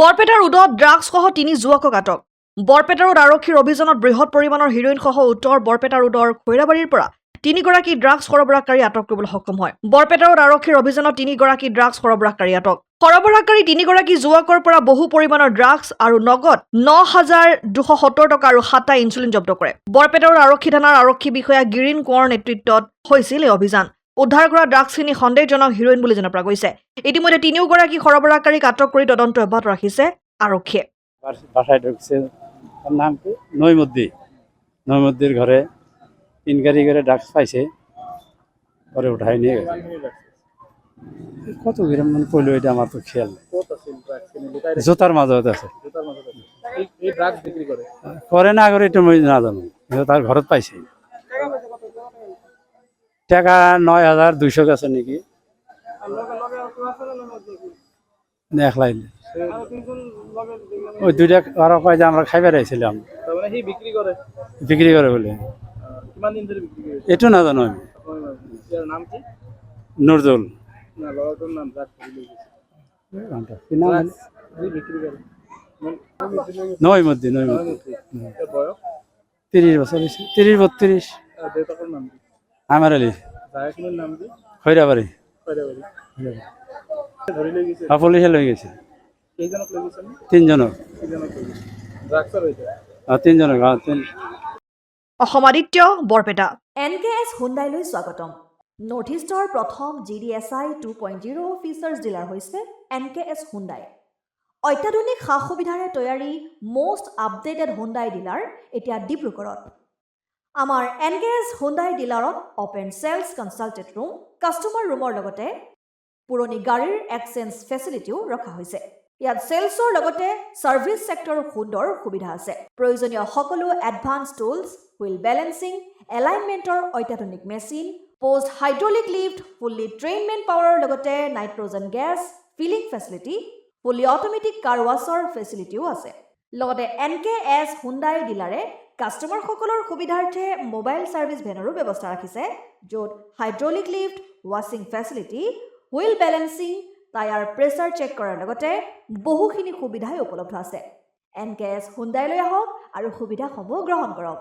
বৰপেটাৰ উদত ড্ৰাগছসহ 3 যুৱকক আটক। বৰপেটা ৰোড আৰক্ষীৰ অভিযানত বৃহৎ পৰিমাণৰ হিৰোইনসহ উত্তৰ বৰপেটা ৰোডৰ খৈৰাবাৰীৰ পৰা 3 গৰাকী ড্ৰাগছ সৰবৰাহকাৰী আটক কৰিবলৈ সক্ষম হয়। বৰপেটা ৰোড আৰক্ষীৰ অভিযানত 3 গৰাকী ড্ৰাগছ সৰবৰাহকাৰী আটক। সৰবৰাহকাৰী 3 গৰাকী যুৱকৰ পৰা বহু পৰিমাণৰ ড্ৰাগছ আৰু নগদ 9,270 টকা আৰু 7টা ইনচুলিন জব্দ কৰে। বৰপেটা ৰোড আৰক্ষী থানাৰ আৰক্ষী বিষয়া গিৰিন কোঁৱৰৰ নেতৃত্বত হৈছিল এই অভিযান। উদ্ধাৰ কৰা ড্ৰাগছখিনি সন্দেহজনক হিৰোইন বুলি জনা পৰা গৈছে। ইতিমধ্যে 3 গৰাকী সৰবৰাহকাৰীক আটক কৰি তদন্ত অব্যাহত ৰাখিছে আৰক্ষীয়ে। বাসায় ঢুকছে, তার নাম কি নইমুদ্দির ঘরে 3 গাড়ি করে ড্রাগস পাইছে, পরে উঠাই নিয়ে গেছে। কত গ্রাম মানে পড়লো এটা আমার তো খেয়াল নেই। জোতার মাঝে আছে, করে না করে এটা মই না জানো, তার ঘরত পাইছে। টাকা 9,200 গেছে নাকি, একলাই ওই 2টা আরো কয় যে আমরা খাইবার আইছিলাম। বিক্রি করে বলে এটু না জানো আমি। নজরুল নইমুদ্দিন 30 বছর, 30-32। আমার আলী খৈরাবাড়ি পুলিশে লই গেছে 3 জনক। 3 জনক। অসম আদিত্য, বৰপেটা। NKS হুণ্ডাইলৈ স্বাগতম। নৰ্থ ইষ্টৰ প্ৰথম GDSI 2.0 ফিচাৰ্ছ ডিলাৰ হৈছে NKS হুণ্ডাই। অত্যাধুনিক সা সুবিধাৰে তৈয়াৰী মষ্ট আপডেটেড হুণ্ডাই ডিলাৰ এতিয়া ডিব্ৰুগড়ত। আমাৰ NKS হুণ্ডাই ডিলাৰত open sales consulted room, customer ৰুমৰ লগতে পুৰণি গাড়ীৰ এক্সচেঞ্জ ফেচিলিটিও ৰখা হৈছে। ইয়াত চেলছৰ লগতে ছাৰ্ভিচ ছেক্টৰৰ সুন্দৰ সুবিধা আছে। প্ৰয়োজনীয় সকলো এডভান্স টুলছ, হুইল বেলেন্সিং, এলাইনমেণ্টৰ অত্যাধুনিক machine, post hydraulic lift, fully trainmen পাৱাৰৰ লগতে nitrogen gas filling facility, fully automatic car ৱাছৰ ফেচিলিটিও আছে। লগতে NKS হুণ্ডাই ডিলাৰে কাষ্টমাৰসকলৰ সুবিধাৰ্থে মোবাইল ছাৰ্ভিচ ভেনৰো ব্যৱস্থা ৰাখিছে, য'ত হাইড্ৰলিক লিফ্ট, ৱাছিং facility, wheel balancing, tyre pressure check কৰাৰ লগতে বহুখিনি সুবিধাই উপলব্ধ আছে। NKS হুণ্ডাইলৈ আহক আৰু সুবিধাসমূহ গ্ৰহণ কৰক।